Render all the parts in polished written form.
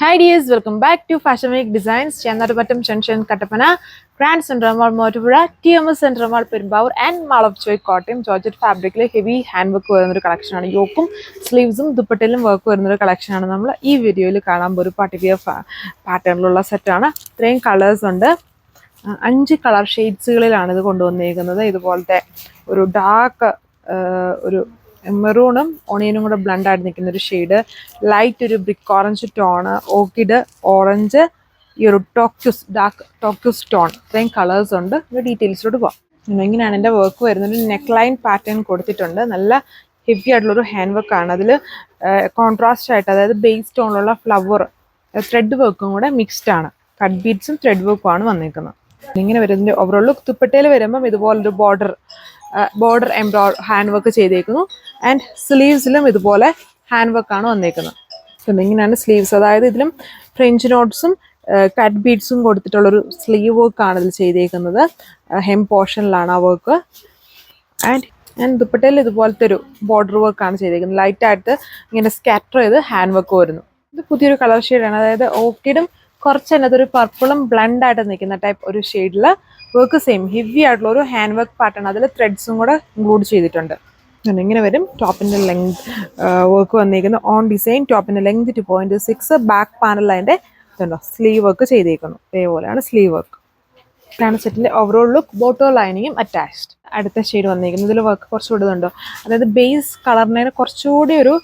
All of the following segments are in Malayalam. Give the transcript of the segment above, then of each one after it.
Hi dears, welcome back to Fashion Week Designs, Chennadupatam Junction, Kattapana, Grand Central Mall, Mottupuzha, TMS Central Mall, Perumbaur, and Mall of Joy Cotton, Georgette fabric heavy handwork collection ആണ് യോക്കും സ്ലീവ്സും ദുപ്പട്ടയിലും വർക്ക് വരുന്ന ഒരു കളക്ഷൻ ആണ് നമ്മൾ ഈ വീഡിയോയിൽ കാണാൻ പോകുന്ന ഒരു പാർട്ടി വിയർ പാറ്റേണിലുള്ള സെറ്റ് ആണ്. ഇത്രയും കളേഴ്സ് ഉണ്ട്. 5 കളർ ഷെയ്ഡ്സുകളിലാണ് ഇത് കൊണ്ടുവന്നിരിക്കുന്നത്. ഇതുപോലത്തെ ഒരു ഡാർക്ക് ഒരു മെറൂണും ഓണിയനും കൂടെ ബ്ലണ്ട് ആയിട്ട് നിൽക്കുന്ന ഒരു ഷെയ്ഡ്, ലൈറ്റ് ഒരു brick orange tone, orchid orange, ഈ ഒരു ഡാർക്ക് ടോക്യൂസ് ടോൺ, ഇത്രയും കളേഴ്സ് ഉണ്ട്. ഡീറ്റെയിൽസിലോട്ട് പോകാം. ഇങ്ങനെയാണ് എൻ്റെ വർക്ക് വരുന്നത്. ഒരു നെക്ക് ലൈൻ പാറ്റേൺ കൊടുത്തിട്ടുണ്ട്. നല്ല ഹെവി ആയിട്ടുള്ളൊരു ഹാൻഡ് വർക്കാണ്. അതിൽ കോൺട്രാസ്റ്റ് ആയിട്ട്, അതായത് ബേസ് ടോണിലുള്ള ഫ്ലവർ ത്രെഡ് വർക്കും കൂടെ മിക്സ്ഡ് ആണ്. കട്ട് ബീഡ്സും ത്രെഡ് വർക്കും ആണ് വന്നിരിക്കുന്നത്. ഇങ്ങനെ വരുന്നതിൻ്റെ ഓവറോൾ ലുക്ക്. ദുപ്പട്ടയിൽ വരുമ്പം ഇതുപോലൊരു ബോർഡർ ഹാൻഡ് വർക്ക് ചെയ്തേക്കുന്നു. ആൻഡ് സ്ലീവ്സിലും ഇതുപോലെ ഹാൻഡ് വർക്കാണ് വന്നേക്കുന്നത്. ഇങ്ങനെയാണ് സ്ലീവ്സ്. അതായത് ഇതിലും ഫ്രഞ്ച് നോട്ട്സും കട്ട് ബീഡ്സും കൊടുത്തിട്ടുള്ളൊരു സ്ലീവ് വർക്കാണ് ഇതിൽ ചെയ്തേക്കുന്നത്. ഹെം പോർഷനിലാണ് ആ വർക്ക്. ആൻഡ് ദുപ്പട്ടയിൽ ഇതുപോലത്തെ ഒരു ബോർഡർ വർക്കാണ് ചെയ്തേക്കുന്നത്. ലൈറ്റായിട്ട് ഇങ്ങനെ സ്കാറ്റർ ചെയ്ത് ഹാൻഡ് വർക്ക് വരുന്നു. ഇത് പുതിയൊരു കളർ ഷെയ്ഡാണ്. അതായത് ഓർക്കിഡും കുറച്ച് അതിനകത്തൊരു പർപ്പിളും ബ്ലണ്ട് ആയിട്ട് നിൽക്കുന്ന ടൈപ്പ് ഒരു ഷെയ്ഡിൽ വർക്ക് സെയിം ഹെവി ആയിട്ടുള്ള ഒരു ഹാൻഡ് വർക്ക് പാറ്റേൺ. അതിൽ ത്രെഡ്സും കൂടെ ഇൻക്ലൂഡ് ചെയ്തിട്ടുണ്ട്. ഇങ്ങനെ വരും. ടോപ്പിൻ്റെ ലെങ്ത് വർക്ക് വന്നിരിക്കുന്നു. ഓൺ ഡിസൈൻ ടോപ്പിൻ്റെ ലെങ്ത് 2.6. ബാക്ക് പാനൽ അതിൻ്റെ ഇതുണ്ടോ സ്ലീവ് വർക്ക് ചെയ്തേക്കുന്നു. ഇതേപോലെയാണ് സ്ലീവ് വർക്ക്. ഇതാണ് സെറ്റിൻ്റെ ഓവറോൾ ലുക്ക്. ബോട്ടോ ലൈനിങ്ങും അറ്റാച്ച്ഡ്. അടുത്ത ഷെയ്ഡ് വന്നിരിക്കുന്നത്. ഇതിൽ വർക്ക് കുറച്ചുകൂടി ഇതുണ്ടോ, അതായത് ബേസ് കളറിനെ കുറച്ചുകൂടി ഒരു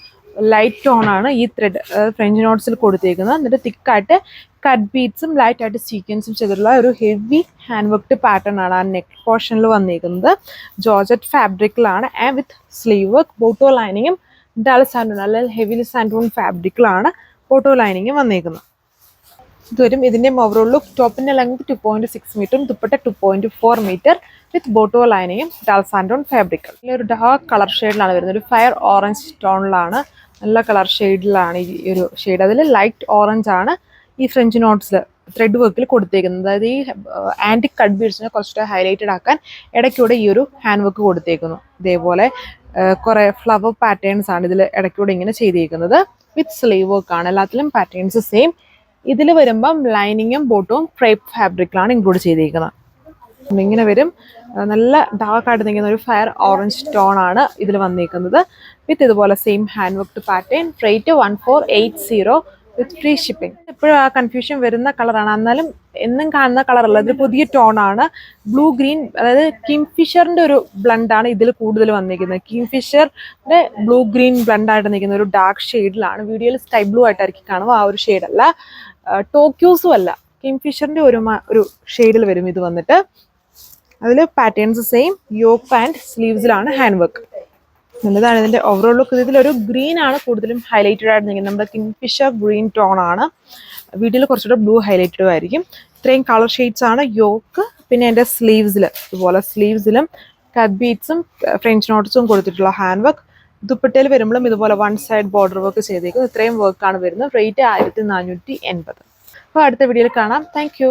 ലൈറ്റ് ടോണാണ് ഈ ത്രെഡ് ഫ്രഞ്ച് നോട്ട്സിൽ കൊടുത്തേക്കുന്നത്. എന്നിട്ട് തിക്കായിട്ട് കട്ട് ബീഡ്സും ലൈറ്റായിട്ട് സീക്വൻസും ചെയ്തിട്ടുള്ള ഒരു ഹെവി ഹാൻഡ് വർക്ക്ഡ് പാറ്റേൺ ആണ് ആ നെക്ക് പോർഷനിൽ വന്നിരിക്കുന്നത്. ജോർജറ്റ് ഫാബ്രിക്കിലാണ് വിത്ത് സ്ലീവ് വർക്ക്. ബോട്ടോ ലൈനിങ്ങും ഡൾ സാൻഡൂൺ അല്ലെങ്കിൽ ഹെവി സാൻഡൂൺ ഫാബ്രിക്കിലാണ് ബോട്ടോ ലൈനിങ്ങും വന്നിരിക്കുന്നത്. ഇതുവരും ഇതിൻ്റെ ഓവറോൾ ലുക്ക്. ടോപ്പിൻ്റെ ലെങ്ത് 2.6 മീറ്ററും ദുപ്പട്ട 2.4 മീറ്റർ വിത്ത് ബോട്ടോ ലൈനിങ്ങും ഡൾ സാൻഡൂൺ ഫാബ്രിക്. ഒരു ഡാർക്ക് കളർ ഷെയ്ഡിലാണ് വരുന്നത്. ഒരു ഫയർ ഓറഞ്ച് ടോണിലാണ്, നല്ല കളർ ഷെയ്ഡിലാണ് ഈ ഒരു ഷെയ്ഡ്. അതിൽ ലൈറ്റ് ഓറഞ്ച് ആണ് ഈ ഫ്രഞ്ച് നോട്ട്സിൽ ത്രെഡ് വർക്കിൽ കൊടുത്തേക്കുന്നത്. അതായത് ഈ ആൻറ്റിക് കട്ട് ബീഡ്സിനെ കുറച്ചുകൂടെ ഹൈലൈറ്റഡ് ആക്കാൻ ഇടയ്ക്കൂടെ ഈ ഒരു ഹാൻഡ് വർക്ക് കൊടുത്തേക്കുന്നു. ഇതേപോലെ കുറേ ഫ്ലവർ പാറ്റേൺസ് ആണ് ഇതിൽ ഇടയ്ക്കൂടെ ഇങ്ങനെ ചെയ്തേക്കുന്നത്. വിത്ത് സ്ലീവ് വർക്കാണ്. എല്ലാത്തിലും പാറ്റേൺസ് സെയിം. ഇതിൽ വരുമ്പം ലൈനിങ്ങും ബോട്ടവും ക്രേപ്പ് ഫാബ്രിക്കിലാണ് ഇൻക്ലൂഡ് ചെയ്തിരിക്കുന്നത്. ഇങ്ങനെ വരും. നല്ല ഡാർക്ക് ആയിട്ട് നിൽക്കുന്ന ഒരു ഫയർ ഓറഞ്ച് ടോൺ ആണ് ഇതിൽ വന്നിരിക്കുന്നത്. വിത്ത് ഇതുപോലെ same hand worked pattern. Rate 1480 വിത്ത് ഫ്രീ ഷിപ്പിംഗ്. എപ്പോഴും ആ കൺഫ്യൂഷൻ വരുന്ന കളറാണ്. എന്നാലും എന്നും കാണുന്ന കളറല്ല, ഇത് പുതിയ ടോണാണ്. ബ്ലൂ ഗ്രീൻ, അതായത് കിംഗ്ഫിഷറിൻ്റെ ഒരു ബ്ലണ്ടാണ് ഇതിൽ കൂടുതൽ വന്നിരിക്കുന്നത്. കിംഗ്ഫിഷറിൻ്റെ ബ്ലൂ ഗ്രീൻ ബ്ലണ്ടായിട്ട് നിൽക്കുന്ന ഒരു ഡാർക്ക് ഷെയ്ഡിലാണ്. വീഡിയോയിൽ സ്കൈ ബ്ലൂ ആയിട്ടായിരിക്കും കാണുക. ആ ഒരു ഷെയ്ഡല്ല, ടോക്യൂസും അല്ല, കിംഗ്ഫിഷറിൻ്റെ ഒരു ഷെയ്ഡിൽ വരും ഇത് വന്നിട്ട്. അതിൽ പാറ്റേൺസ് സെയിം. യോക്ക് ആൻഡ് സ്ലീവ്സിലാണ് ഹാൻഡ് വർക്ക്. എന്നതാണ് ഇതിൻ്റെ ഓവറോൾ ലുക്ക്. ഇതിലൊരു ഗ്രീൻ ആണ് കൂടുതലും ഹൈലൈറ്റഡ് ആയിട്ട് നിൽക്കുന്നത്. നമ്മുടെ കിംഗ്ഫിഷർ ഗ്രീൻ ടോൺ ആണ്. വീഡിയോയിൽ കുറച്ചുകൂടെ ബ്ലൂ ഹൈലൈറ്റഡ് ആയിരിക്കും. ഇത്രയും കളർ ഷെയ്ഡ്സ് ആണ് യോക്ക്. പിന്നെ എൻ്റെ സ്ലീവ്സിൽ ഇതുപോലെ സ്ലീവ്സിലും കട്ട് ബീഡ്സും ഫ്രഞ്ച് നോട്ട്സും കൊടുത്തിട്ടുള്ള ഹാൻഡ് വർക്ക്. ദുപ്പട്ടയിൽ വരുമ്പോഴും ഇതുപോലെ വൺ സൈഡ് ബോർഡർ വർക്ക് ചെയ്തേക്കും. ഇത്രയും വർക്കാണ് വരുന്നത്. റേറ്റ് 1480. അപ്പോൾ അടുത്ത വീഡിയോയിൽ കാണാം. താങ്ക്